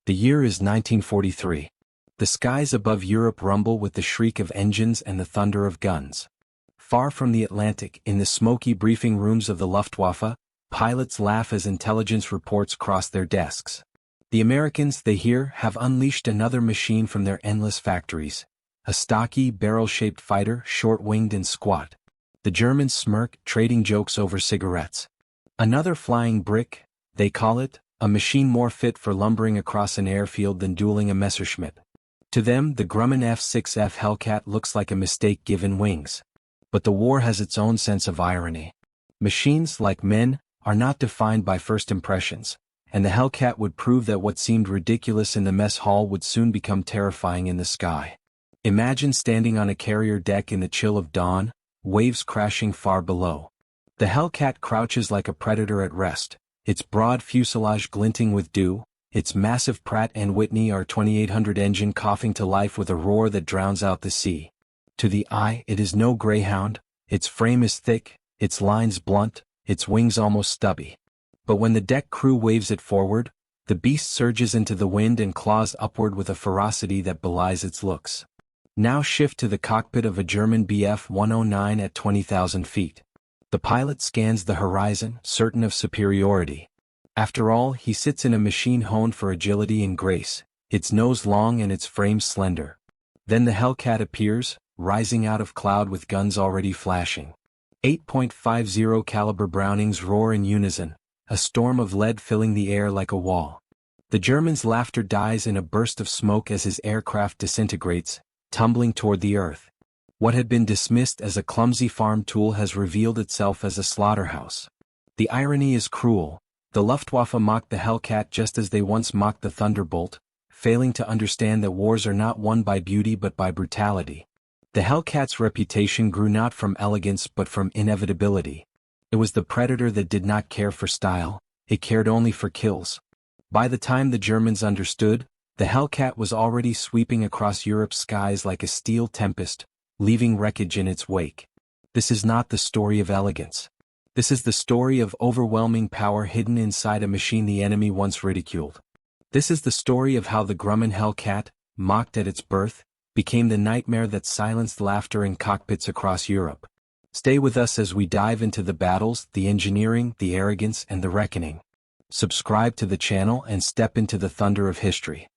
The year is 1943. The skies above Europe rumble with the shriek of engines and the thunder of guns. Far from the Atlantic, in the smoky briefing rooms of the Luftwaffe, pilots laugh as intelligence reports cross their desks. The Americans, they hear, have unleashed another machine from their endless factories. A stocky, barrel-shaped fighter, short-winged and squat. The Germans smirk, trading jokes over cigarettes. Another flying brick, they call it, a machine more fit for lumbering across an airfield than dueling a Messerschmitt. To them, the Grumman F6F Hellcat looks like a mistake given wings. But the war has its own sense of irony. Machines, like men, are not defined by first impressions, and the Hellcat would prove that what seemed ridiculous in the mess hall would soon become terrifying in the sky. Imagine standing on a carrier deck in the chill of dawn, waves crashing far below. The Hellcat crouches like a predator at rest, its broad fuselage glinting with dew, its massive Pratt Whitney R-2800 engine coughing to life with a roar that drowns out the sea. To the eye, it is no greyhound, its frame is thick, its lines blunt, its wings almost stubby. But when the deck crew waves it forward, the beast surges into the wind and claws upward with a ferocity that belies its looks. Now shift to the cockpit of a German Bf-109 at 20,000 feet. The pilot scans the horizon, certain of superiority. After all, he sits in a machine honed for agility and grace, its nose long and its frame slender. Then the Hellcat appears, rising out of cloud with guns already flashing. 8.50 caliber Brownings roar in unison, a storm of lead filling the air like a wall. The German's laughter dies in a burst of smoke as his aircraft disintegrates, tumbling toward the earth. What had been dismissed as a clumsy farm tool has revealed itself as a slaughterhouse. The irony is cruel. The Luftwaffe mocked the Hellcat just as they once mocked the Thunderbolt, failing to understand that wars are not won by beauty but by brutality. The Hellcat's reputation grew not from elegance but from inevitability. It was the predator that did not care for style, it cared only for kills. By the time the Germans understood, the Hellcat was already sweeping across Europe's skies like a steel tempest, leaving wreckage in its wake. This is not the story of elegance. This is the story of overwhelming power hidden inside a machine the enemy once ridiculed. This is the story of how the Grumman Hellcat, mocked at its birth, became the nightmare that silenced laughter in cockpits across Europe. Stay with us as we dive into the battles, the engineering, the arrogance, and the reckoning. Subscribe to the channel and step into the thunder of history.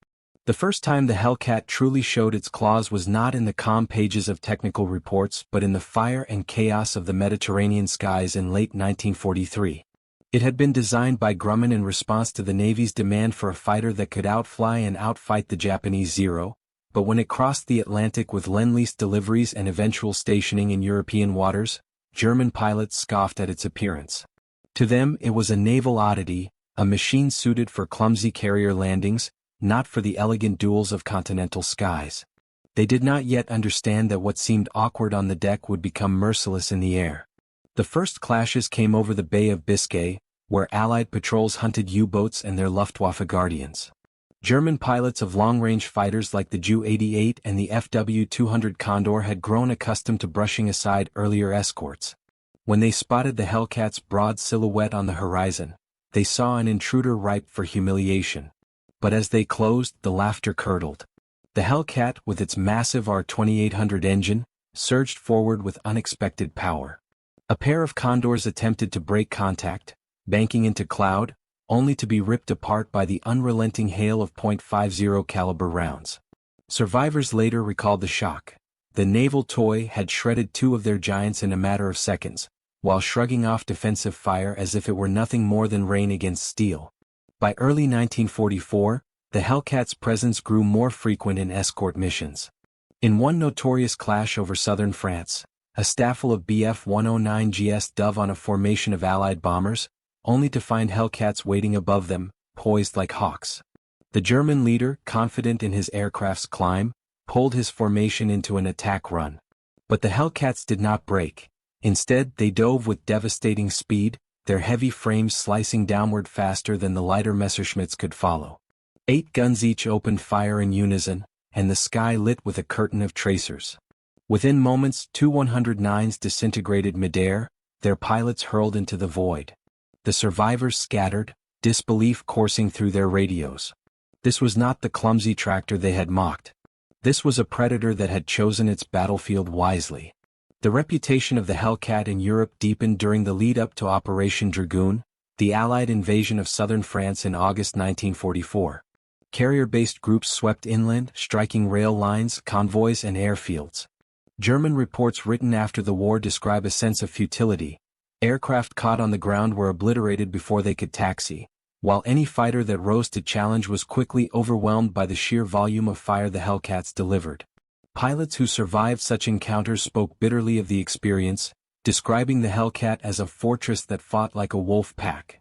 The first time the Hellcat truly showed its claws was not in the calm pages of technical reports but in the fire and chaos of the Mediterranean skies in late 1943. It had been designed by Grumman in response to the Navy's demand for a fighter that could outfly and outfight the Japanese Zero, but when it crossed the Atlantic with Lend-Lease deliveries and eventual stationing in European waters, German pilots scoffed at its appearance. To them it was a naval oddity, a machine suited for clumsy carrier landings, not for the elegant duels of continental skies. They did not yet understand that what seemed awkward on the deck would become merciless in the air. The first clashes came over the Bay of Biscay, where Allied patrols hunted U-boats and their Luftwaffe guardians. German pilots of long-range fighters like the Ju-88 and the FW-200 Condor had grown accustomed to brushing aside earlier escorts. When they spotted the Hellcat's broad silhouette on the horizon, they saw an intruder ripe for humiliation. But as they closed, the laughter curdled. The Hellcat, with its massive R-2800 engine, surged forward with unexpected power. A pair of Condors attempted to break contact, banking into cloud, only to be ripped apart by the unrelenting hail of .50 caliber rounds. Survivors later recalled the shock. The naval toy had shredded two of their giants in a matter of seconds, while shrugging off defensive fire as if it were nothing more than rain against steel. By early 1944, the Hellcat's presence grew more frequent in escort missions. In one notorious clash over southern France, a staffel of Bf-109gs dove on a formation of Allied bombers, only to find Hellcats waiting above them, poised like hawks. The German leader, confident in his aircraft's climb, pulled his formation into an attack run. But the Hellcats did not break. Instead, they dove with devastating speed, their heavy frames slicing downward faster than the lighter Messerschmitts could follow. 8 guns each opened fire in unison, and the sky lit with a curtain of tracers. Within moments, 2 109s disintegrated midair, their pilots hurled into the void. The survivors scattered, disbelief coursing through their radios. This was not the clumsy tractor they had mocked. This was a predator that had chosen its battlefield wisely. The reputation of the Hellcat in Europe deepened during the lead-up to Operation Dragoon, the Allied invasion of southern France in August 1944. Carrier-based groups swept inland, striking rail lines, convoys and airfields. German reports written after the war describe a sense of futility. Aircraft caught on the ground were obliterated before they could taxi, while any fighter that rose to challenge was quickly overwhelmed by the sheer volume of fire the Hellcats delivered. Pilots who survived such encounters spoke bitterly of the experience, describing the Hellcat as a fortress that fought like a wolf pack.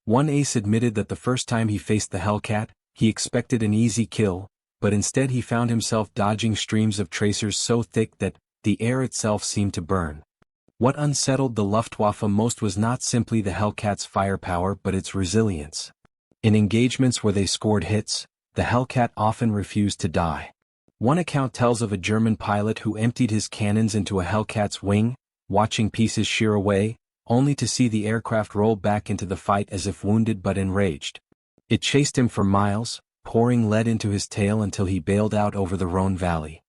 One ace admitted that the first time he faced the Hellcat, he expected an easy kill, but instead he found himself dodging streams of tracers so thick that the air itself seemed to burn. What unsettled the Luftwaffe most was not simply the Hellcat's firepower but its resilience. In engagements where they scored hits, the Hellcat often refused to die. One account tells of a German pilot who emptied his cannons into a Hellcat's wing, watching pieces shear away, only to see the aircraft roll back into the fight as if wounded but enraged. It chased him for miles, pouring lead into his tail until he bailed out over the Rhone Valley.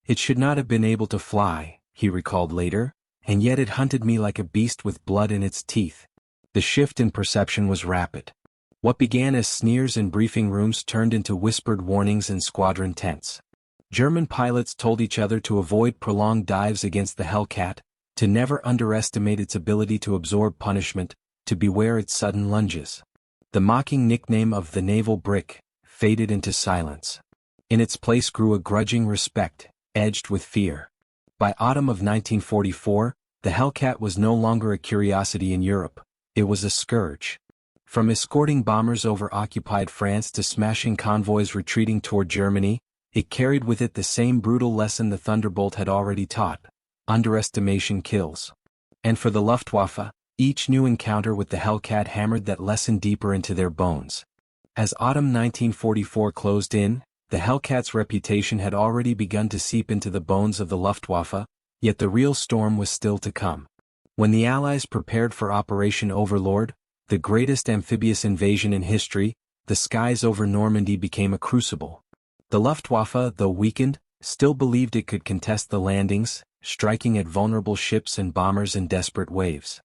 It should not have been able to fly, he recalled later, and yet it hunted me like a beast with blood in its teeth. The shift in perception was rapid. What began as sneers in briefing rooms turned into whispered warnings in squadron tents. German pilots told each other to avoid prolonged dives against the Hellcat, to never underestimate its ability to absorb punishment, to beware its sudden lunges. The mocking nickname of the naval brick faded into silence. In its place grew a grudging respect, edged with fear. By autumn of 1944, the Hellcat was no longer a curiosity in Europe, it was a scourge. From escorting bombers over occupied France to smashing convoys retreating toward Germany, it carried with it the same brutal lesson the Thunderbolt had already taught: underestimation kills. And for the Luftwaffe, each new encounter with the Hellcat hammered that lesson deeper into their bones. As autumn 1944 closed in, the Hellcat's reputation had already begun to seep into the bones of the Luftwaffe, yet the real storm was still to come. When the Allies prepared for Operation Overlord, the greatest amphibious invasion in history, the skies over Normandy became a crucible. The Luftwaffe, though weakened, still believed it could contest the landings, striking at vulnerable ships and bombers in desperate waves.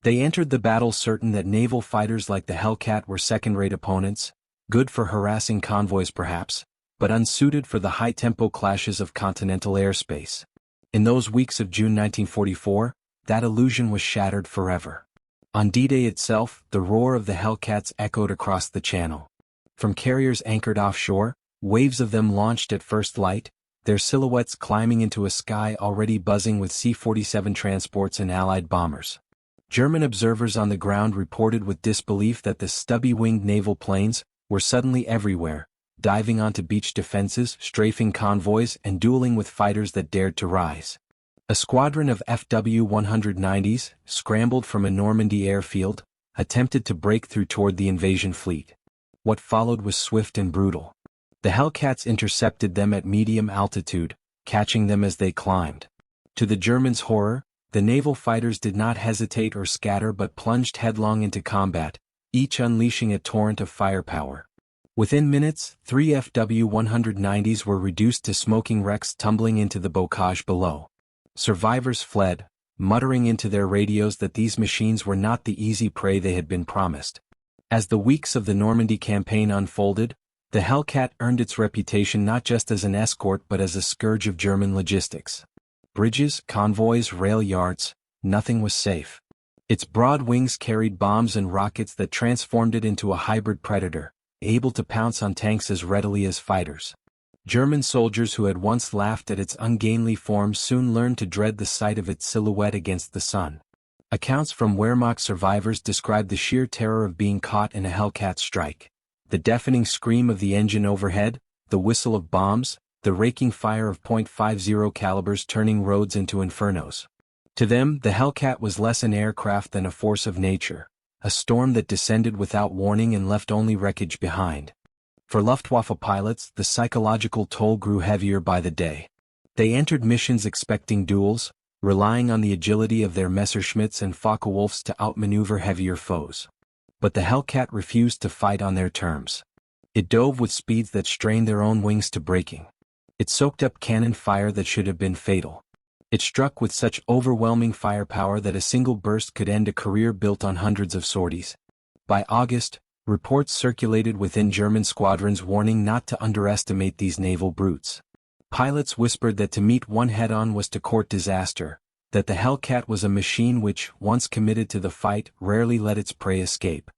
They entered the battle certain that naval fighters like the Hellcat were second-rate opponents, good for harassing convoys perhaps, but unsuited for the high-tempo clashes of continental airspace. In those weeks of June 1944, that illusion was shattered forever. On D-Day itself, the roar of the Hellcats echoed across the channel. From carriers anchored offshore, waves of them launched at first light, their silhouettes climbing into a sky already buzzing with C-47 transports and Allied bombers. German observers on the ground reported with disbelief that the stubby-winged naval planes were suddenly everywhere, diving onto beach defenses, strafing convoys, and dueling with fighters that dared to rise. A squadron of FW-190s, scrambled from a Normandy airfield, attempted to break through toward the invasion fleet. What followed was swift and brutal. The Hellcats intercepted them at medium altitude, catching them as they climbed. To the Germans' horror, the naval fighters did not hesitate or scatter but plunged headlong into combat, each unleashing a torrent of firepower. Within minutes, 3 FW-190s were reduced to smoking wrecks tumbling into the bocage below. Survivors fled, muttering into their radios that these machines were not the easy prey they had been promised. As the weeks of the Normandy campaign unfolded, the Hellcat earned its reputation not just as an escort but as a scourge of German logistics. Bridges, convoys, rail yards, nothing was safe. Its broad wings carried bombs and rockets that transformed it into a hybrid predator, able to pounce on tanks as readily as fighters. German soldiers who had once laughed at its ungainly form soon learned to dread the sight of its silhouette against the sun. Accounts from Wehrmacht survivors describe the sheer terror of being caught in a Hellcat strike. The deafening scream of the engine overhead, the whistle of bombs, the raking fire of .50 calibers turning roads into infernos. To them, the Hellcat was less an aircraft than a force of nature, a storm that descended without warning and left only wreckage behind. For Luftwaffe pilots, the psychological toll grew heavier by the day. They entered missions expecting duels, relying on the agility of their Messerschmitts and Focke-Wulfs to outmaneuver heavier foes. But the Hellcat refused to fight on their terms. It dove with speeds that strained their own wings to breaking. It soaked up cannon fire that should have been fatal. It struck with such overwhelming firepower that a single burst could end a career built on hundreds of sorties. By August, reports circulated within German squadrons warning not to underestimate these naval brutes. Pilots whispered that to meet one head-on was to court disaster, that the Hellcat was a machine which, once committed to the fight, rarely let its prey escape.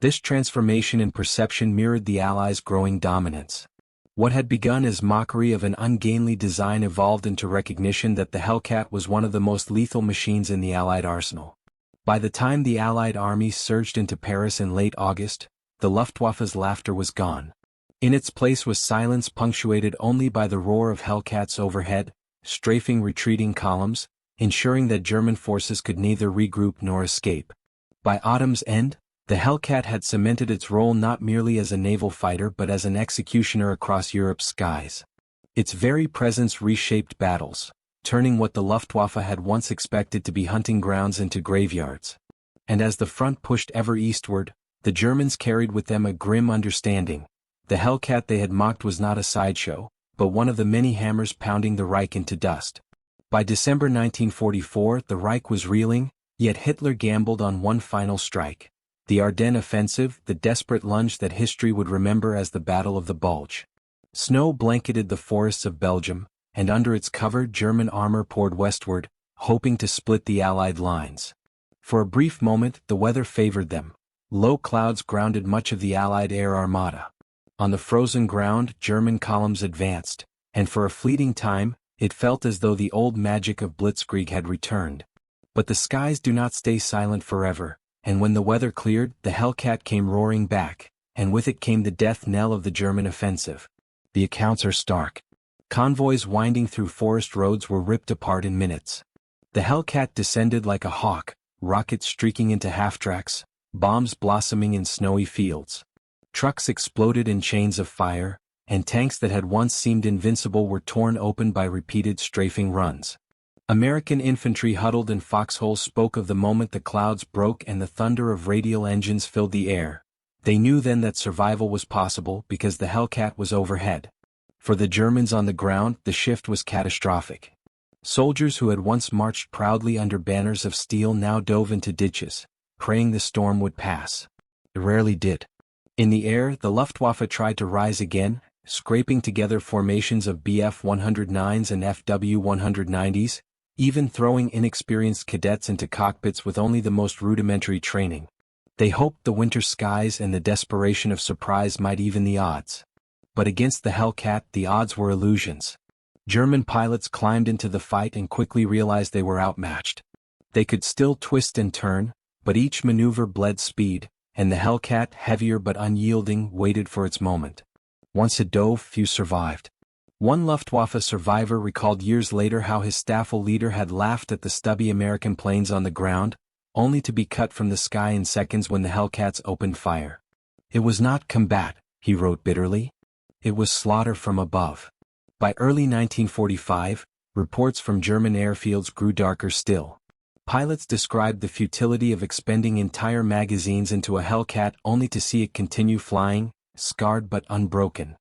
This transformation in perception mirrored the Allies' growing dominance. What had begun as mockery of an ungainly design evolved into recognition that the Hellcat was one of the most lethal machines in the Allied arsenal. By the time the Allied army surged into Paris in late August, the Luftwaffe's laughter was gone. In its place was silence punctuated only by the roar of Hellcats overhead, strafing retreating columns, ensuring that German forces could neither regroup nor escape. By autumn's end, the Hellcat had cemented its role not merely as a naval fighter but as an executioner across Europe's skies. Its very presence reshaped battles, turning what the Luftwaffe had once expected to be hunting grounds into graveyards. And as the front pushed ever eastward, the Germans carried with them a grim understanding. The Hellcat they had mocked was not a sideshow, but one of the many hammers pounding the Reich into dust. By December 1944, the Reich was reeling, yet Hitler gambled on one final strike. The Ardennes offensive, the desperate lunge that history would remember as the Battle of the Bulge. Snow blanketed the forests of Belgium, and under its cover German armor poured westward, hoping to split the Allied lines. For a brief moment, the weather favored them. Low clouds grounded much of the Allied air armada. On the frozen ground, German columns advanced, and for a fleeting time, it felt as though the old magic of blitzkrieg had returned. But the skies do not stay silent forever, and when the weather cleared, the Hellcat came roaring back, and with it came the death knell of the German offensive. The accounts are stark. Convoys winding through forest roads were ripped apart in minutes. The Hellcat descended like a hawk, rockets streaking into half-tracks, bombs blossoming in snowy fields. Trucks exploded in chains of fire, and tanks that had once seemed invincible were torn open by repeated strafing runs. American infantry huddled in foxholes spoke of the moment the clouds broke and the thunder of radial engines filled the air. They knew then that survival was possible because the Hellcat was overhead. For the Germans on the ground, the shift was catastrophic. Soldiers who had once marched proudly under banners of steel now dove into ditches, praying the storm would pass. It rarely did. In the air, the Luftwaffe tried to rise again, scraping together formations of Bf-109s and Fw-190s, even throwing inexperienced cadets into cockpits with only the most rudimentary training. They hoped the winter skies and the desperation of surprise might even the odds. But against the Hellcat, the odds were illusions. German pilots climbed into the fight and quickly realized they were outmatched. They could still twist and turn, but each maneuver bled speed, and the Hellcat, heavier but unyielding, waited for its moment. Once it dove, few survived. One Luftwaffe survivor recalled years later how his Staffel leader had laughed at the stubby American planes on the ground, only to be cut from the sky in seconds when the Hellcats opened fire. It was not combat, he wrote bitterly. It was slaughter from above. By early 1945, reports from German airfields grew darker still. Pilots described the futility of expending entire magazines into a Hellcat only to see it continue flying, scarred but unbroken.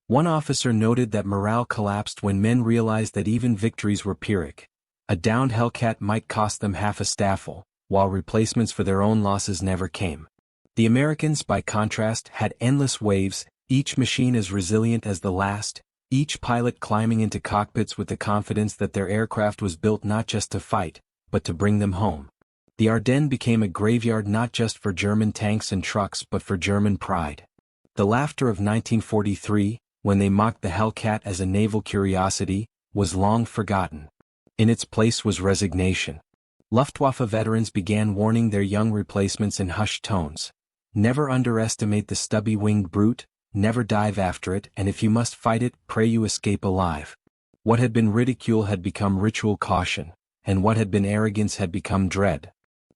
One officer noted that morale collapsed when men realized that even victories were Pyrrhic. A downed Hellcat might cost them half a Staffel, while replacements for their own losses never came. The Americans, by contrast, had endless waves, each machine as resilient as the last, each pilot climbing into cockpits with the confidence that their aircraft was built not just to fight, but to bring them home. The Ardennes became a graveyard not just for German tanks and trucks but for German pride. The laughter of 1943, when they mocked the Hellcat as a naval curiosity, was long forgotten. In its place was resignation. Luftwaffe veterans began warning their young replacements in hushed tones. Never underestimate the stubby-winged brute, never dive after it, and if you must fight it, pray you escape alive. What had been ridicule had become ritual caution, and what had been arrogance had become dread.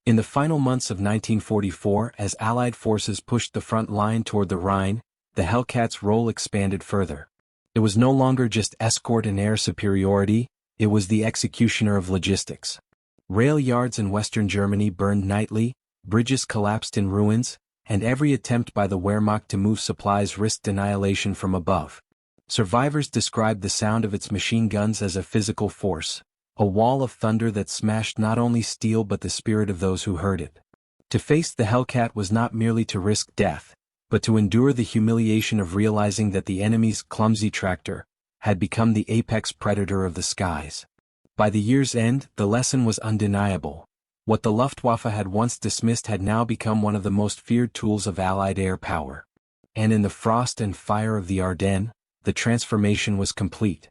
In the final months of 1944, as Allied forces pushed the front line toward the Rhine, the Hellcat's role expanded further. It was no longer just escort and air superiority, it was the executioner of logistics. Rail yards in western Germany burned nightly, bridges collapsed in ruins, and every attempt by the Wehrmacht to move supplies risked annihilation from above. Survivors described the sound of its machine guns as a physical force, a wall of thunder that smashed not only steel but the spirit of those who heard it. To face the Hellcat was not merely to risk death, but to endure the humiliation of realizing that the enemy's clumsy tractor had become the apex predator of the skies. By the year's end, the lesson was undeniable. What the Luftwaffe had once dismissed had now become one of the most feared tools of Allied air power. And in the frost and fire of the Ardennes, the transformation was complete.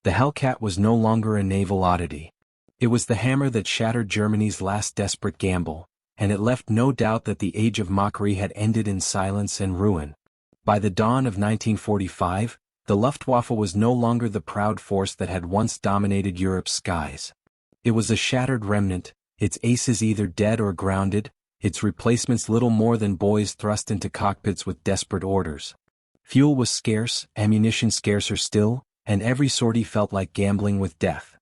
The Hellcat was no longer a naval oddity. It was the hammer that shattered Germany's last desperate gamble, and it left no doubt that the age of mockery had ended in silence and ruin. By the dawn of 1945, the Luftwaffe was no longer the proud force that had once dominated Europe's skies. It was a shattered remnant, its aces either dead or grounded, its replacements little more than boys thrust into cockpits with desperate orders. Fuel was scarce, ammunition scarcer still, and every sortie felt like gambling with death.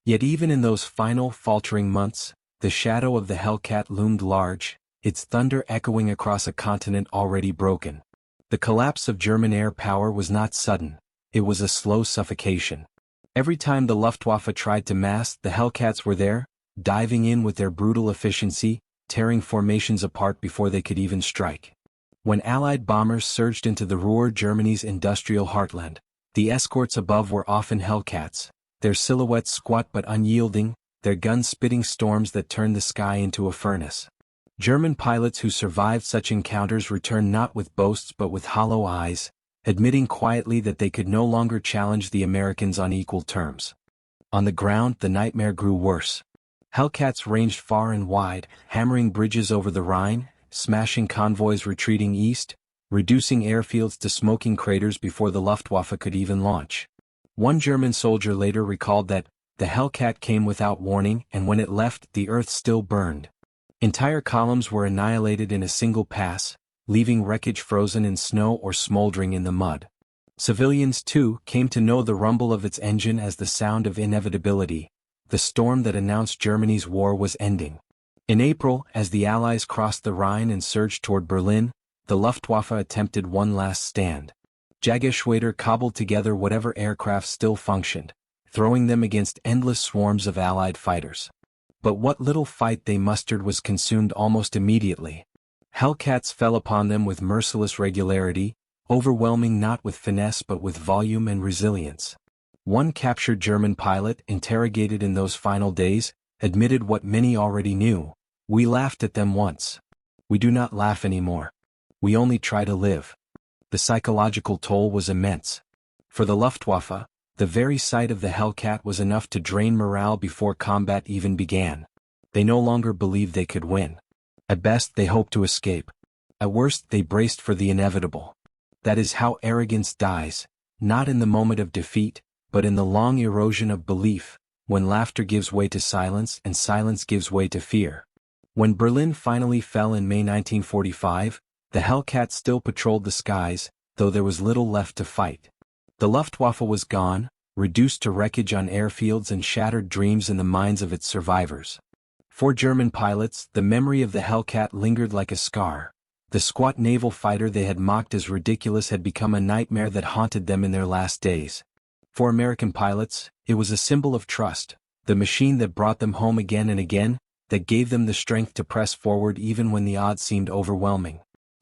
Yet even in those final, faltering months, the shadow of the Hellcat loomed large, its thunder echoing across a continent already broken. The collapse of German air power was not sudden, it was a slow suffocation. Every time the Luftwaffe tried to mass, the Hellcats were there, diving in with their brutal efficiency, tearing formations apart before they could even strike. When Allied bombers surged into the Ruhr, Germany's industrial heartland, the escorts above were often Hellcats, their silhouettes squat but unyielding, their guns spitting storms that turned the sky into a furnace. German pilots who survived such encounters returned not with boasts but with hollow eyes, admitting quietly that they could no longer challenge the Americans on equal terms. On the ground, the nightmare grew worse. Hellcats ranged far and wide, hammering bridges over the Rhine, smashing convoys retreating east, reducing airfields to smoking craters before the Luftwaffe could even launch. One German soldier later recalled that, "The Hellcat came without warning, and when it left, the earth still burned." Entire columns were annihilated in a single pass, leaving wreckage frozen in snow or smoldering in the mud. Civilians, too, came to know the rumble of its engine as the sound of inevitability, the storm that announced Germany's war was ending. In April, as the Allies crossed the Rhine and surged toward Berlin, the Luftwaffe attempted one last stand. Jägerschwader cobbled together whatever aircraft still functioned, throwing them against endless swarms of Allied fighters. But what little fight they mustered was consumed almost immediately. Hellcats fell upon them with merciless regularity, overwhelming not with finesse but with volume and resilience. One captured German pilot, interrogated in those final days, admitted what many already knew: "We laughed at them once. We do not laugh anymore. We only try to live." The psychological toll was immense. For the Luftwaffe, the very sight of the Hellcat was enough to drain morale before combat even began. They no longer believed they could win. At best, they hoped to escape. At worst, they braced for the inevitable. That is how arrogance dies, not in the moment of defeat, but in the long erosion of belief, when laughter gives way to silence and silence gives way to fear. When Berlin finally fell in May 1945, the Hellcat still patrolled the skies, though there was little left to fight. The Luftwaffe was gone, reduced to wreckage on airfields and shattered dreams in the minds of its survivors. For German pilots, the memory of the Hellcat lingered like a scar. The squat naval fighter they had mocked as ridiculous had become a nightmare that haunted them in their last days. For American pilots, it was a symbol of trust, the machine that brought them home again and again, that gave them the strength to press forward even when the odds seemed overwhelming.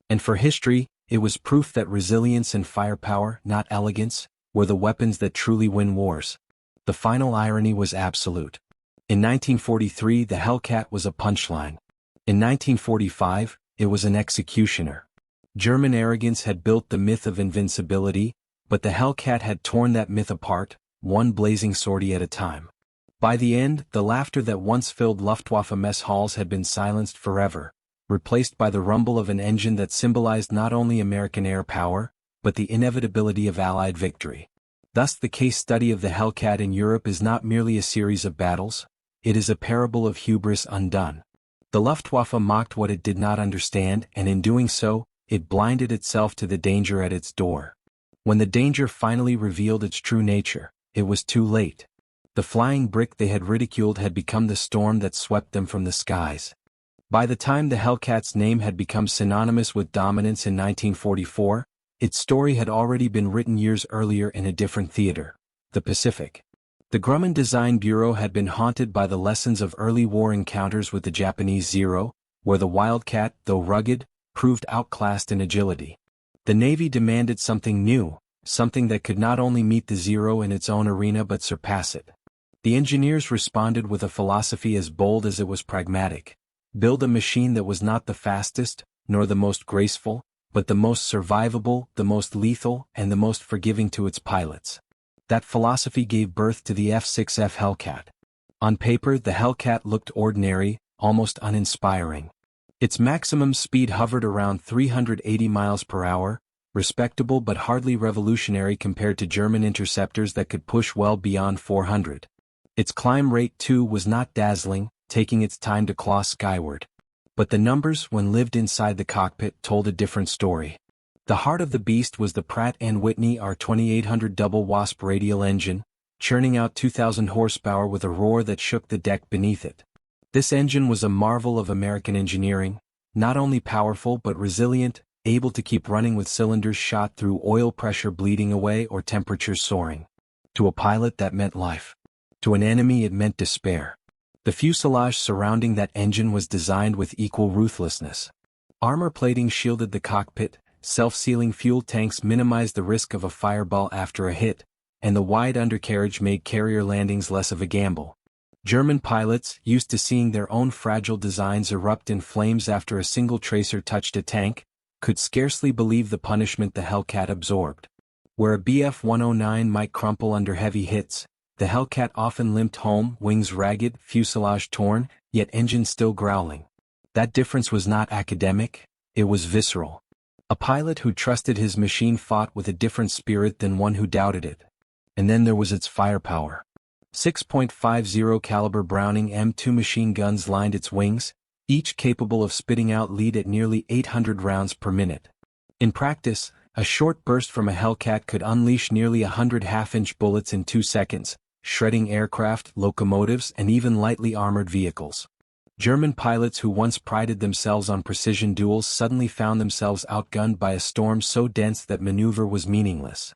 And for history, it was proof that resilience and firepower, not elegance, were the weapons that truly win wars. The final irony was absolute. In 1943, the Hellcat was a punchline. In 1945, it was an executioner. German arrogance had built the myth of invincibility, but the Hellcat had torn that myth apart, one blazing sortie at a time. By the end, the laughter that once filled Luftwaffe mess halls had been silenced forever, replaced by the rumble of an engine that symbolized not only American air power, but the inevitability of Allied victory. Thus the case study of the Hellcat in Europe is not merely a series of battles, it is a parable of hubris undone. The Luftwaffe mocked what it did not understand, and in doing so, it blinded itself to the danger at its door. When the danger finally revealed its true nature, it was too late. The flying brick they had ridiculed had become the storm that swept them from the skies. By the time the Hellcat's name had become synonymous with dominance in 1944, its story had already been written years earlier in a different theater, the Pacific. The Grumman Design Bureau had been haunted by the lessons of early war encounters with the Japanese Zero, where the Wildcat, though rugged, proved outclassed in agility. The Navy demanded something new, something that could not only meet the Zero in its own arena but surpass it. The engineers responded with a philosophy as bold as it was pragmatic. Build a machine that was not the fastest, nor the most graceful, but the most survivable, the most lethal, and the most forgiving to its pilots. That philosophy gave birth to the F6F Hellcat. On paper, the Hellcat looked ordinary, almost uninspiring. Its maximum speed hovered around 380 miles per hour, respectable but hardly revolutionary compared to German interceptors that could push well beyond 400. Its climb rate too was not dazzling, taking its time to claw skyward. But the numbers, when lived inside the cockpit, told a different story. The heart of the beast was the Pratt Whitney R-2800 double wasp radial engine, churning out 2,000 horsepower with a roar that shook the deck beneath it. This engine was a marvel of American engineering, not only powerful but resilient, able to keep running with cylinders shot through oil pressure bleeding away or temperatures soaring. To a pilot that meant life. To an enemy it meant despair. The fuselage surrounding that engine was designed with equal ruthlessness. Armor plating shielded the cockpit, self-sealing fuel tanks minimized the risk of a fireball after a hit, and the wide undercarriage made carrier landings less of a gamble. German pilots, used to seeing their own fragile designs erupt in flames after a single tracer touched a tank, could scarcely believe the punishment the Hellcat absorbed. Where a Bf-109 might crumple under heavy hits, the Hellcat often limped home, wings ragged, fuselage torn, yet engine still growling. That difference was not academic, it was visceral. A pilot who trusted his machine fought with a different spirit than one who doubted it. And then there was its firepower. 6.50 caliber Browning M2 machine guns lined its wings, each capable of spitting out lead at nearly 800 rounds per minute. In practice, a short burst from a Hellcat could unleash nearly 100 half-inch bullets in 2 seconds, shredding aircraft, locomotives, and even lightly armored vehicles. German pilots who once prided themselves on precision duels suddenly found themselves outgunned by a storm so dense that maneuver was meaningless.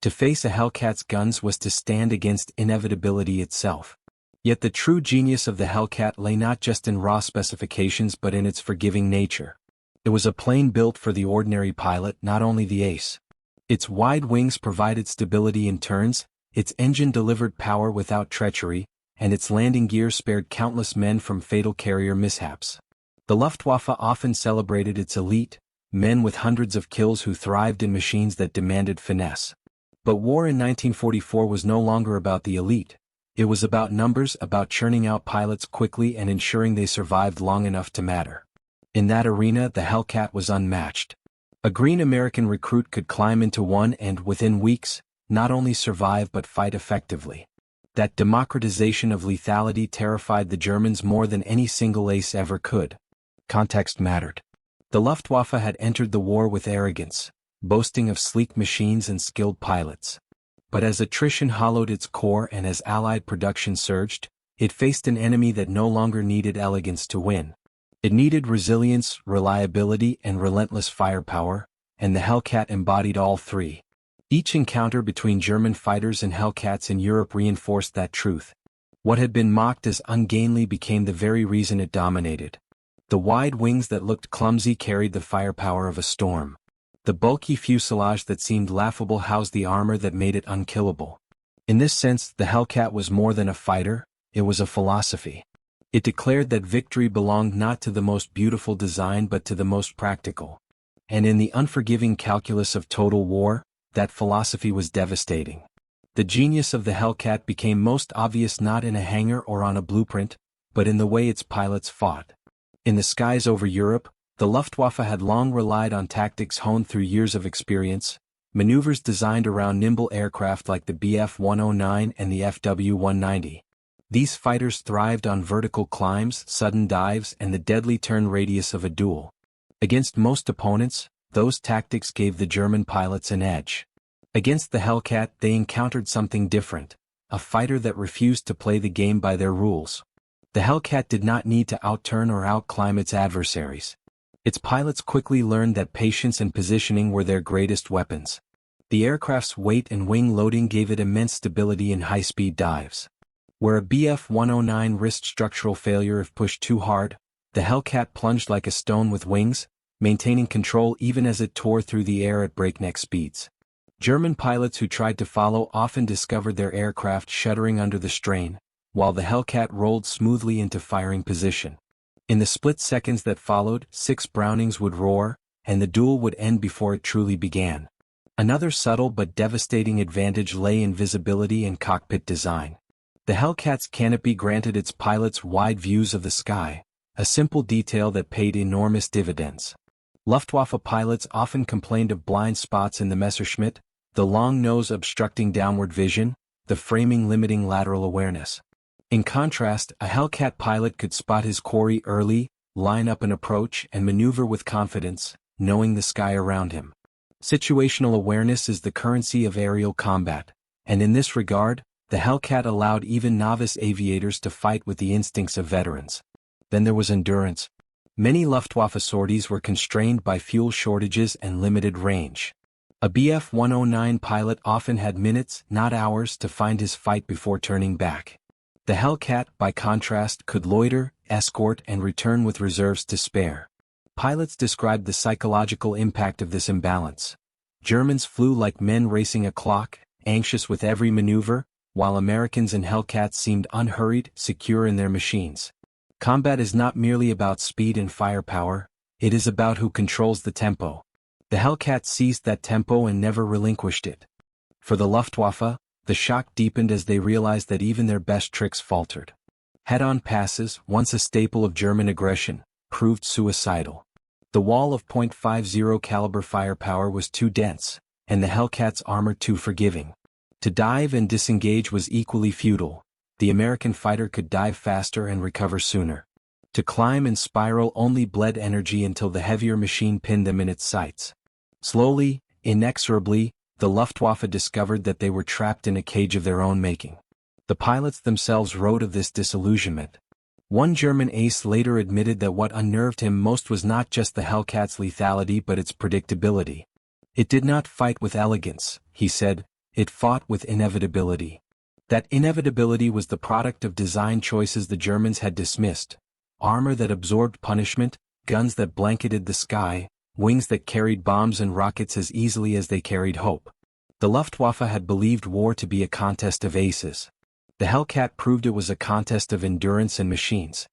To face a Hellcat's guns was to stand against inevitability itself. Yet the true genius of the Hellcat lay not just in raw specifications but in its forgiving nature. It was a plane built for the ordinary pilot, not only the ace. Its wide wings provided stability in turns, its engine delivered power without treachery, and its landing gear spared countless men from fatal carrier mishaps. The Luftwaffe often celebrated its elite, men with hundreds of kills who thrived in machines that demanded finesse. But war in 1944 was no longer about the elite. It was about numbers, about churning out pilots quickly and ensuring they survived long enough to matter. In that arena, the Hellcat was unmatched. A green American recruit could climb into one and, within weeks, not only survive but fight effectively. That democratization of lethality terrified the Germans more than any single ace ever could. Context mattered. The Luftwaffe had entered the war with arrogance, boasting of sleek machines and skilled pilots. But as attrition hollowed its core and as Allied production surged, it faced an enemy that no longer needed elegance to win. It needed resilience, reliability, and relentless firepower, and the Hellcat embodied all three. Each encounter between German fighters and Hellcats in Europe reinforced that truth. What had been mocked as ungainly became the very reason it dominated. The wide wings that looked clumsy carried the firepower of a storm. The bulky fuselage that seemed laughable housed the armor that made it unkillable. In this sense, the Hellcat was more than a fighter, it was a philosophy. It declared that victory belonged not to the most beautiful design but to the most practical. And in the unforgiving calculus of total war, that philosophy was devastating. The genius of the Hellcat became most obvious not in a hangar or on a blueprint, but in the way its pilots fought. In the skies over Europe, the Luftwaffe had long relied on tactics honed through years of experience, maneuvers designed around nimble aircraft like the Bf-109 and the FW-190. These fighters thrived on vertical climbs, sudden dives, and the deadly turn radius of a duel. Against most opponents, those tactics gave the German pilots an edge. Against the Hellcat, they encountered something different, a fighter that refused to play the game by their rules. The Hellcat did not need to outturn or outclimb its adversaries. Its pilots quickly learned that patience and positioning were their greatest weapons. The aircraft's weight and wing loading gave it immense stability in high-speed dives. Where a Bf-109 risked structural failure if pushed too hard, the Hellcat plunged like a stone with wings, maintaining control even as it tore through the air at breakneck speeds. German pilots who tried to follow often discovered their aircraft shuddering under the strain, while the Hellcat rolled smoothly into firing position. In the split seconds that followed, 6 Brownings would roar, and the duel would end before it truly began. Another subtle but devastating advantage lay in visibility and cockpit design. The Hellcat's canopy granted its pilots wide views of the sky, a simple detail that paid enormous dividends. Luftwaffe pilots often complained of blind spots in the Messerschmitt, the long nose obstructing downward vision, the framing limiting lateral awareness. In contrast, a Hellcat pilot could spot his quarry early, line up an approach, and maneuver with confidence, knowing the sky around him. Situational awareness is the currency of aerial combat, and in this regard, the Hellcat allowed even novice aviators to fight with the instincts of veterans. Then there was endurance. Many Luftwaffe sorties were constrained by fuel shortages and limited range. A Bf-109 pilot often had minutes, not hours, to find his fight before turning back. The Hellcat, by contrast, could loiter, escort, and return with reserves to spare. Pilots described the psychological impact of this imbalance. Germans flew like men racing a clock, anxious with every maneuver, while Americans and Hellcats seemed unhurried, secure in their machines. Combat is not merely about speed and firepower, it is about who controls the tempo. The Hellcat seized that tempo and never relinquished it. For the Luftwaffe, the shock deepened as they realized that even their best tricks faltered. Head-on passes, once a staple of German aggression, proved suicidal. The wall of .50 caliber firepower was too dense, and the Hellcat's armor too forgiving. To dive and disengage was equally futile. The American fighter could dive faster and recover sooner. To climb and spiral only bled energy until the heavier machine pinned them in its sights. Slowly, inexorably, the Luftwaffe discovered that they were trapped in a cage of their own making. The pilots themselves wrote of this disillusionment. One German ace later admitted that what unnerved him most was not just the Hellcat's lethality but its predictability. It did not fight with elegance, he said, it fought with inevitability. That inevitability was the product of design choices the Germans had dismissed: armor that absorbed punishment, guns that blanketed the sky, wings that carried bombs and rockets as easily as they carried hope. The Luftwaffe had believed war to be a contest of aces. The Hellcat proved it was a contest of endurance and machines.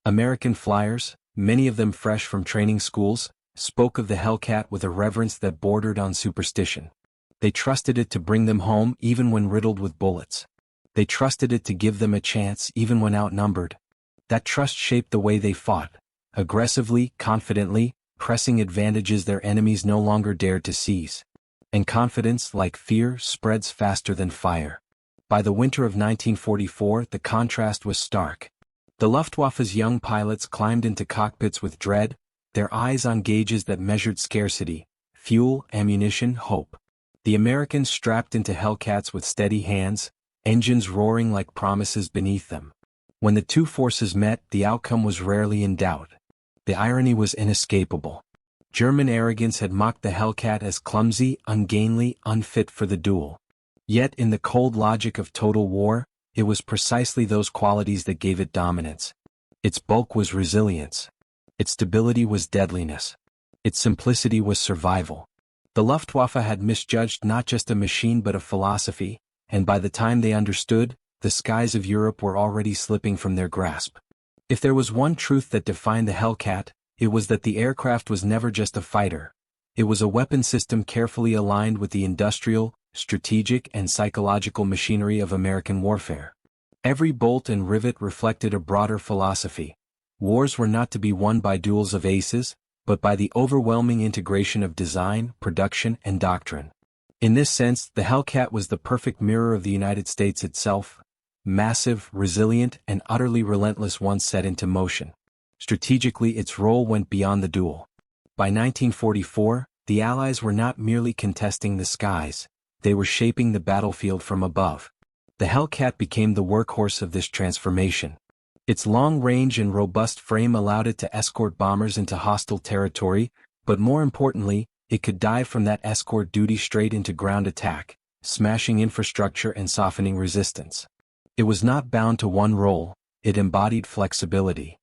American flyers, many of them fresh from training schools, spoke of the Hellcat with a reverence that bordered on superstition. They trusted it to bring them home even when riddled with bullets. They trusted it to give them a chance even when outnumbered. That trust shaped the way they fought, aggressively, confidently, pressing advantages their enemies no longer dared to seize. And confidence, like fear, spreads faster than fire. By the winter of 1944, the contrast was stark. The Luftwaffe's young pilots climbed into cockpits with dread, their eyes on gauges that measured scarcity, fuel, ammunition, hope. The Americans strapped into Hellcats with steady hands, engines roaring like promises beneath them. When the two forces met, the outcome was rarely in doubt. The irony was inescapable. German arrogance had mocked the Hellcat as clumsy, ungainly, unfit for the duel. Yet in the cold logic of total war, it was precisely those qualities that gave it dominance. Its bulk was resilience. Its stability was deadliness. Its simplicity was survival. The Luftwaffe had misjudged not just a machine but a philosophy, and by the time they understood, the skies of Europe were already slipping from their grasp. If there was one truth that defined the Hellcat, it was that the aircraft was never just a fighter. It was a weapon system carefully aligned with the industrial, strategic, and psychological machinery of American warfare. Every bolt and rivet reflected a broader philosophy. Wars were not to be won by duels of aces, but by the overwhelming integration of design, production, and doctrine. In this sense, the Hellcat was the perfect mirror of the United States itself, massive, resilient, and utterly relentless once set into motion. Strategically, its role went beyond the duel. By 1944, the Allies were not merely contesting the skies, they were shaping the battlefield from above. The Hellcat became the workhorse of this transformation. Its long range and robust frame allowed it to escort bombers into hostile territory, but more importantly, it could dive from that escort duty straight into ground attack, smashing infrastructure and softening resistance. It was not bound to one role, it embodied flexibility.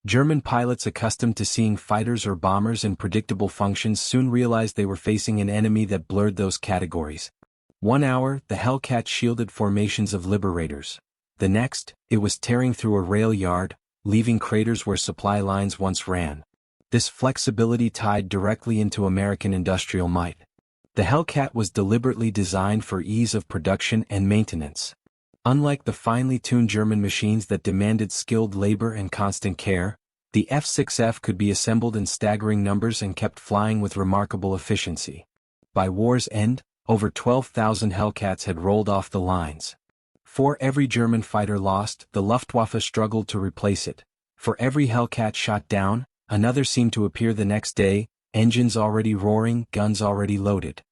German pilots accustomed to seeing fighters or bombers in predictable functions soon realized they were facing an enemy that blurred those categories. 1 hour, the Hellcat shielded formations of liberators. The next, it was tearing through a rail yard, leaving craters where supply lines once ran. This flexibility tied directly into American industrial might. The Hellcat was deliberately designed for ease of production and maintenance. Unlike the finely tuned German machines that demanded skilled labor and constant care, the F6F could be assembled in staggering numbers and kept flying with remarkable efficiency. By war's end, over 12,000 Hellcats had rolled off the lines. For every German fighter lost, the Luftwaffe struggled to replace it. For every Hellcat shot down, another seemed to appear the next day, engines already roaring, guns already loaded.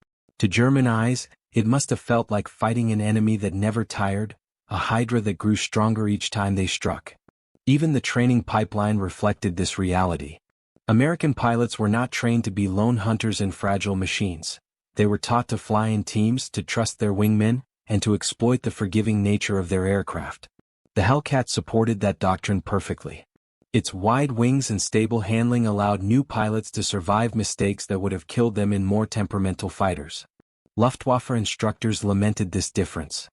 To German eyes, it must have felt like fighting an enemy that never tired, a hydra that grew stronger each time they struck. Even the training pipeline reflected this reality. American pilots were not trained to be lone hunters in fragile machines. They were taught to fly in teams, to trust their wingmen, and to exploit the forgiving nature of their aircraft. The Hellcat supported that doctrine perfectly. Its wide wings and stable handling allowed new pilots to survive mistakes that would have killed them in more temperamental fighters. Luftwaffe instructors lamented this difference.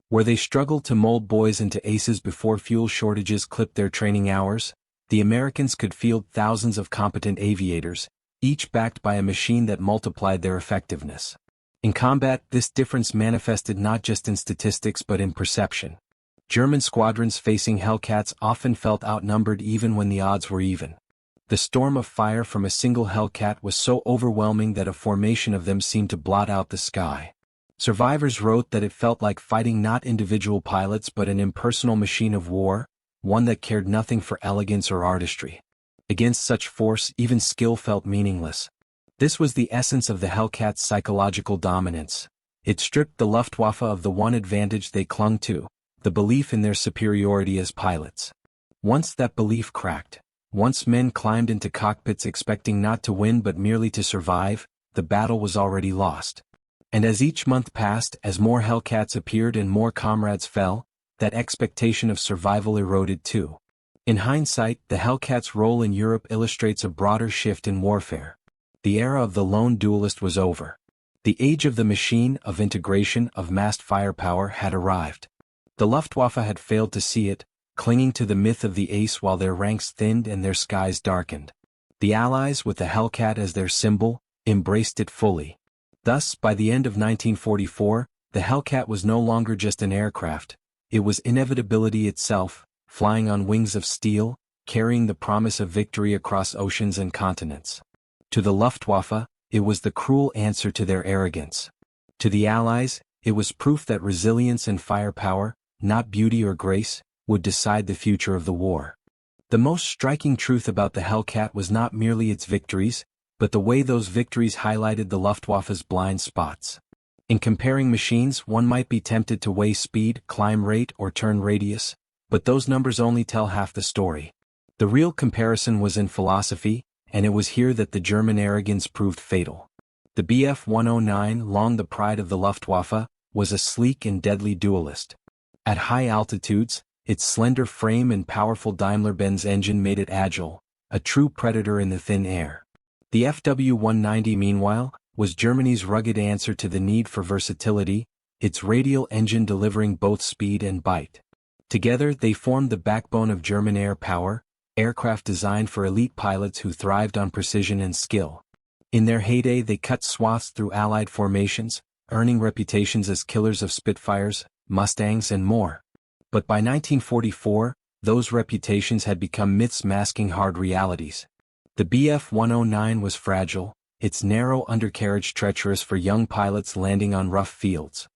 Where they struggled to mold boys into aces before fuel shortages clipped their training hours, the Americans could field thousands of competent aviators, each backed by a machine that multiplied their effectiveness. In combat, this difference manifested not just in statistics but in perception. German squadrons facing Hellcats often felt outnumbered even when the odds were even. The storm of fire from a single Hellcat was so overwhelming that a formation of them seemed to blot out the sky. Survivors wrote that it felt like fighting not individual pilots but an impersonal machine of war, one that cared nothing for elegance or artistry. Against such force, even skill felt meaningless. This was the essence of the Hellcat's psychological dominance. It stripped the Luftwaffe of the one advantage they clung to, the belief in their superiority as pilots. Once that belief cracked, once men climbed into cockpits expecting not to win but merely to survive, the battle was already lost. And as each month passed, as more Hellcats appeared and more comrades fell, that expectation of survival eroded too. In hindsight, the Hellcat's role in Europe illustrates a broader shift in warfare. The era of the lone duelist was over. The age of the machine, of integration, of massed firepower had arrived. The Luftwaffe had failed to see it, clinging to the myth of the ace while their ranks thinned and their skies darkened. The Allies, with the Hellcat as their symbol, embraced it fully. Thus, by the end of 1944, the Hellcat was no longer just an aircraft, it was inevitability itself, flying on wings of steel, carrying the promise of victory across oceans and continents. To the Luftwaffe, it was the cruel answer to their arrogance. To the Allies, it was proof that resilience and firepower, not beauty or grace, would decide the future of the war. The most striking truth about the Hellcat was not merely its victories, but the way those victories highlighted the Luftwaffe's blind spots. In comparing machines, one might be tempted to weigh speed, climb rate, or turn radius, but those numbers only tell half the story. The real comparison was in philosophy, and it was here that the German arrogance proved fatal. The Bf 109, long the pride of the Luftwaffe, was a sleek and deadly duelist. At high altitudes, its slender frame and powerful Daimler-Benz engine made it agile, a true predator in the thin air. The FW-190, meanwhile, was Germany's rugged answer to the need for versatility, its radial engine delivering both speed and bite. Together, they formed the backbone of German air power, aircraft designed for elite pilots who thrived on precision and skill. In their heyday, they cut swaths through Allied formations, earning reputations as killers of Spitfires, Mustangs, and more. But by 1944, those reputations had become myths masking hard realities. The Bf 109 was fragile, its narrow undercarriage treacherous for young pilots landing on rough fields.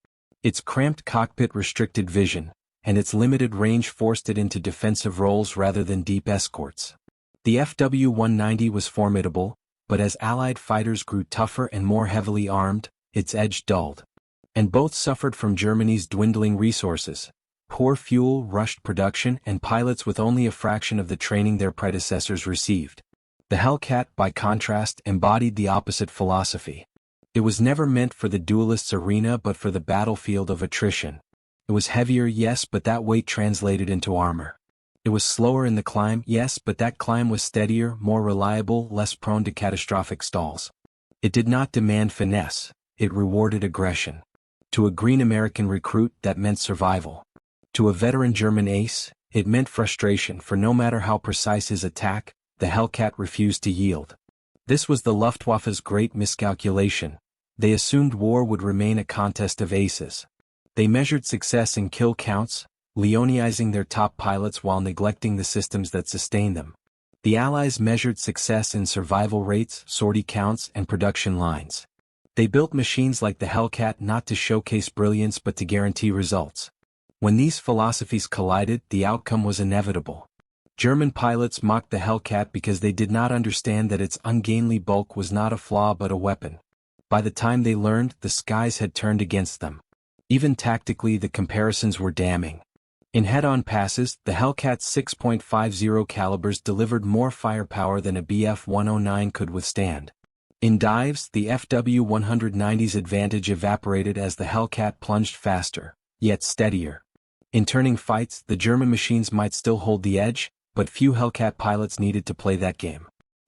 Its cramped cockpit restricted vision, and its limited range forced it into defensive roles rather than deep escorts. The FW-190 was formidable, but as Allied fighters grew tougher and more heavily armed, its edge dulled. And both suffered from Germany's dwindling resources. poor fuel rushed production and pilots with only a fraction of the training their predecessors received. The Hellcat, by contrast, embodied the opposite philosophy. It was never meant for the duelist's arena but for the battlefield of attrition. It was heavier, yes, but that weight translated into armor. It was slower in the climb, yes, but that climb was steadier, more reliable, less prone to catastrophic stalls. It did not demand finesse, it rewarded aggression. To a green American recruit, that meant survival. To a veteran German ace, it meant frustration, for no matter how precise his attack, the Hellcat refused to yield. This was the Luftwaffe's great miscalculation. They assumed war would remain a contest of aces. They measured success in kill counts, Leonizing their top pilots while neglecting the systems that sustained them. The Allies measured success in survival rates, sortie counts, and production lines. They built machines like the Hellcat not to showcase brilliance but to guarantee results. When these philosophies collided, the outcome was inevitable. German pilots mocked the Hellcat because they did not understand that its ungainly bulk was not a flaw but a weapon. By the time they learned, the skies had turned against them. Even tactically, the comparisons were damning. In head-on passes, the Hellcat's 6.50 calibers delivered more firepower than a Bf-109 could withstand. In dives, the FW-190's advantage evaporated as the Hellcat plunged faster, yet steadier. In turning fights, the German machines might still hold the edge, but few Hellcat pilots needed to play that game.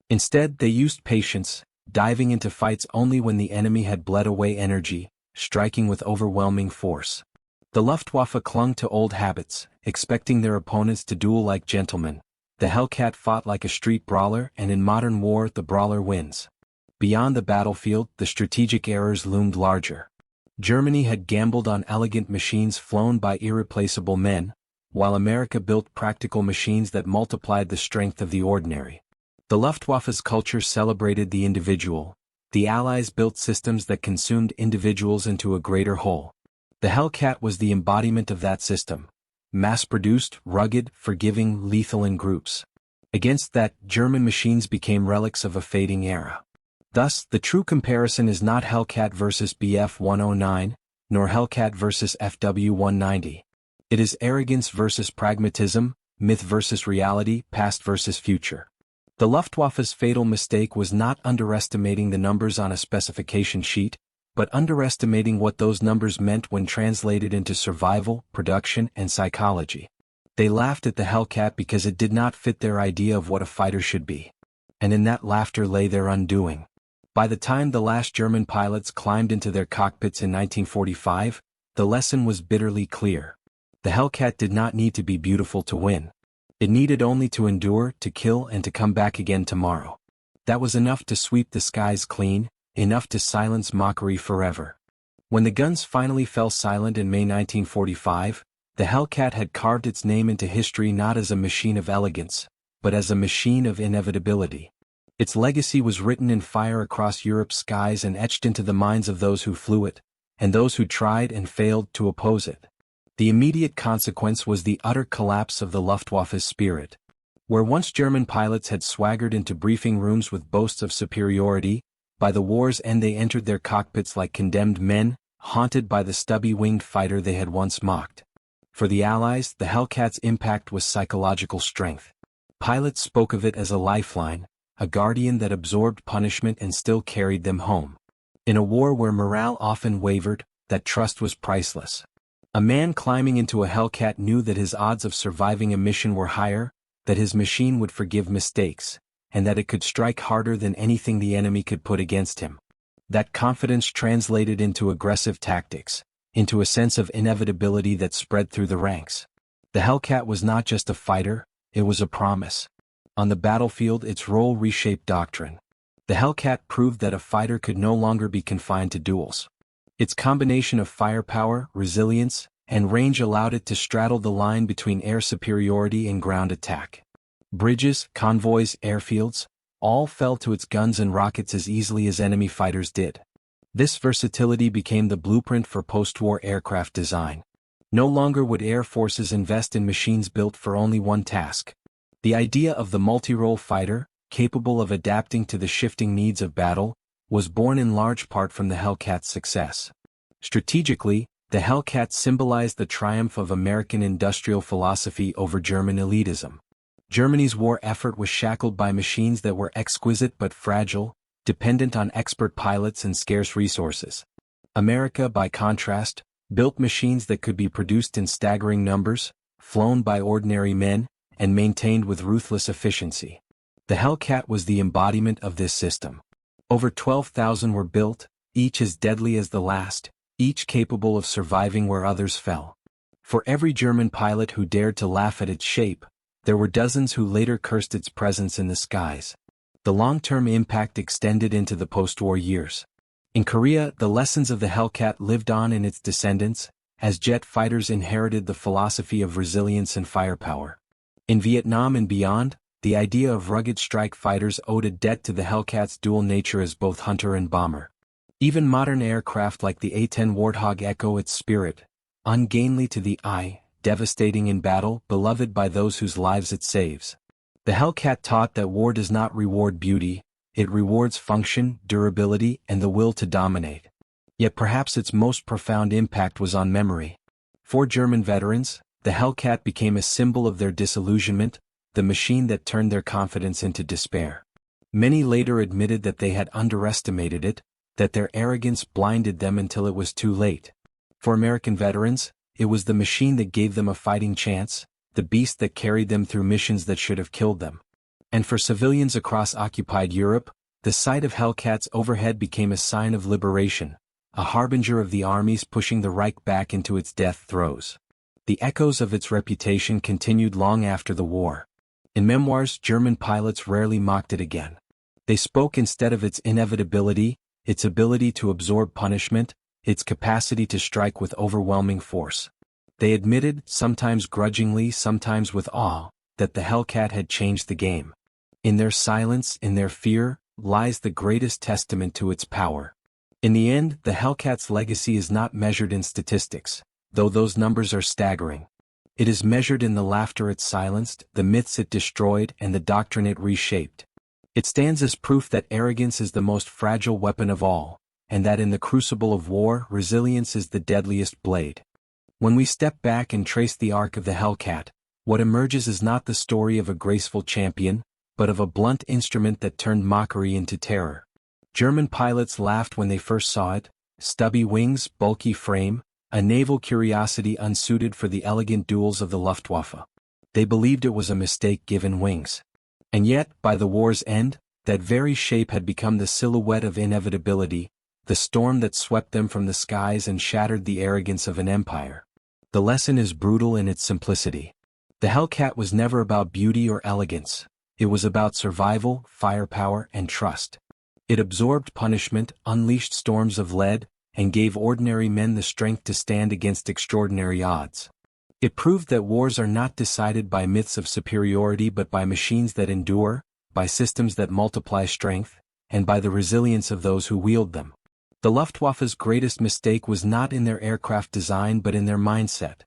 Instead, they used patience, diving into fights only when the enemy had bled away energy, striking with overwhelming force. The Luftwaffe clung to old habits, expecting their opponents to duel like gentlemen. The Hellcat fought like a street brawler, and in modern war, the brawler wins. Beyond the battlefield, the strategic errors loomed larger. Germany had gambled on elegant machines flown by irreplaceable men, while America built practical machines that multiplied the strength of the ordinary. The Luftwaffe's culture celebrated the individual. The Allies built systems that consumed individuals into a greater whole. The Hellcat was the embodiment of that system. Mass-produced, rugged, forgiving, lethal in groups. Against that, German machines became relics of a fading era. Thus, the true comparison is not Hellcat versus Bf-109, nor Hellcat versus FW-190. It is arrogance versus pragmatism, myth versus reality, past versus future. The Luftwaffe's fatal mistake was not underestimating the numbers on a specification sheet, but underestimating what those numbers meant when translated into survival, production, and psychology. They laughed at the Hellcat because it did not fit their idea of what a fighter should be. And in that laughter lay their undoing. By the time the last German pilots climbed into their cockpits in 1945, the lesson was bitterly clear. The Hellcat did not need to be beautiful to win. It needed only to endure, to kill, and to come back again tomorrow. That was enough to sweep the skies clean, enough to silence mockery forever. When the guns finally fell silent in May 1945, the Hellcat had carved its name into history not as a machine of elegance, but as a machine of inevitability. Its legacy was written in fire across Europe's skies and etched into the minds of those who flew it, and those who tried and failed to oppose it. The immediate consequence was the utter collapse of the Luftwaffe's spirit. Where once German pilots had swaggered into briefing rooms with boasts of superiority, by the war's end they entered their cockpits like condemned men, haunted by the stubby-winged fighter they had once mocked. For the Allies, the Hellcat's impact was psychological strength. Pilots spoke of it as a lifeline, a guardian that absorbed punishment and still carried them home. In a war where morale often wavered, that trust was priceless. A man climbing into a Hellcat knew that his odds of surviving a mission were higher, that his machine would forgive mistakes, and that it could strike harder than anything the enemy could put against him. That confidence translated into aggressive tactics, into a sense of inevitability that spread through the ranks. The Hellcat was not just a fighter, it was a promise. On the battlefield, its role reshaped doctrine. The Hellcat proved that a fighter could no longer be confined to duels. Its combination of firepower, resilience, and range allowed it to straddle the line between air superiority and ground attack. Bridges, convoys, airfields, all fell to its guns and rockets as easily as enemy fighters did. This versatility became the blueprint for post-war aircraft design. No longer would air forces invest in machines built for only one task. The idea of the multi-role fighter, capable of adapting to the shifting needs of battle, was born in large part from the Hellcat's success. Strategically, The Hellcat symbolized the triumph of American industrial philosophy over German elitism. Germany's war effort was shackled by machines that were exquisite but fragile, dependent on expert pilots and scarce resources. America, by contrast, built machines that could be produced in staggering numbers, flown by ordinary men, and maintained with ruthless efficiency. The Hellcat was the embodiment of this system. Over 12,000 were built, each as deadly as the last, each capable of surviving where others fell. For every German pilot who dared to laugh at its shape, there were dozens who later cursed its presence in the skies. The long-term impact extended into the post-war years. In Korea, the lessons of the Hellcat lived on in its descendants, as jet fighters inherited the philosophy of resilience and firepower. In Vietnam and beyond, the idea of rugged strike fighters owed a debt to the Hellcat's dual nature as both hunter and bomber. Even modern aircraft like the A-10 Warthog echo its spirit, ungainly to the eye, devastating in battle, beloved by those whose lives it saves. The Hellcat taught that war does not reward beauty, it rewards function, durability, and the will to dominate. Yet perhaps its most profound impact was on memory. For German veterans, the Hellcat became a symbol of their disillusionment, the machine that turned their confidence into despair. Many later admitted that they had underestimated it, that their arrogance blinded them until it was too late. For American veterans, it was the machine that gave them a fighting chance, the beast that carried them through missions that should have killed them. And for civilians across occupied Europe, the sight of Hellcats overhead became a sign of liberation, a harbinger of the armies pushing the Reich back into its death throes. The echoes of its reputation continued long after the war. In memoirs, German pilots rarely mocked it again. They spoke instead of its inevitability, its ability to absorb punishment, its capacity to strike with overwhelming force. They admitted, sometimes grudgingly, sometimes with awe, that the Hellcat had changed the game. In their silence, in their fear, lies the greatest testament to its power. In the end, the Hellcat's legacy is not measured in statistics, though those numbers are staggering. It is measured in the laughter it silenced, the myths it destroyed, and the doctrine it reshaped. It stands as proof that arrogance is the most fragile weapon of all, and that in the crucible of war, resilience is the deadliest blade. When we step back and trace the arc of the Hellcat, what emerges is not the story of a graceful champion, but of a blunt instrument that turned mockery into terror. German pilots laughed when they first saw it, stubby wings, bulky frame, a naval curiosity unsuited for the elegant duels of the Luftwaffe. They believed it was a mistake given wings. And yet, by the war's end, that very shape had become the silhouette of inevitability, the storm that swept them from the skies and shattered the arrogance of an empire. The lesson is brutal in its simplicity. The Hellcat was never about beauty or elegance. It was about survival, firepower, and trust. It absorbed punishment, unleashed storms of lead, and gave ordinary men the strength to stand against extraordinary odds. It proved that wars are not decided by myths of superiority but by machines that endure, by systems that multiply strength, and by the resilience of those who wield them. The Luftwaffe's greatest mistake was not in their aircraft design but in their mindset.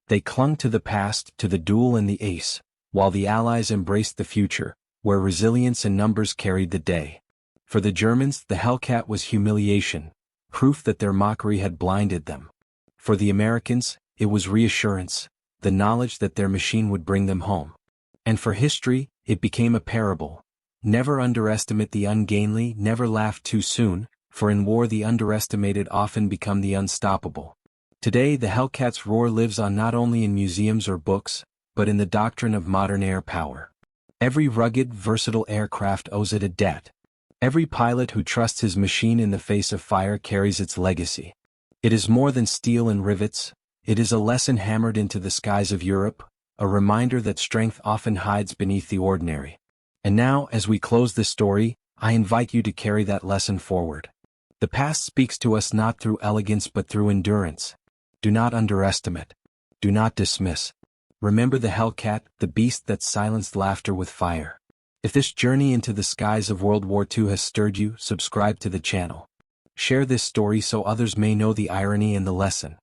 They clung to the past, to the duel and the ace, while the Allies embraced the future, where resilience and numbers carried the day. For the Germans, the Hellcat was humiliation, proof that their mockery had blinded them. For the Americans, it was reassurance, the knowledge that their machine would bring them home. And for history, it became a parable. Never underestimate the ungainly, never laugh too soon, for in war the underestimated often become the unstoppable. Today the Hellcat's roar lives on not only in museums or books, but in the doctrine of modern air power. Every rugged, versatile aircraft owes it a debt. Every pilot who trusts his machine in the face of fire carries its legacy. It is more than steel and rivets, it is a lesson hammered into the skies of Europe, a reminder that strength often hides beneath the ordinary. And now, as we close this story, I invite you to carry that lesson forward. The past speaks to us not through elegance but through endurance. Do not underestimate. Do not dismiss. Remember the Hellcat, the beast that silenced laughter with fire. If this journey into the skies of World War II has stirred you, subscribe to the channel. Share this story so others may know the irony and the lesson.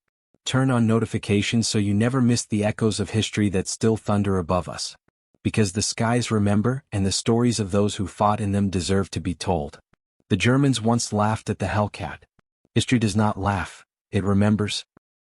Turn on notifications so you never miss the echoes of history that still thunder above us. Because the skies remember, and the stories of those who fought in them deserve to be told. The Germans once laughed at the Hellcat. History does not laugh, it remembers.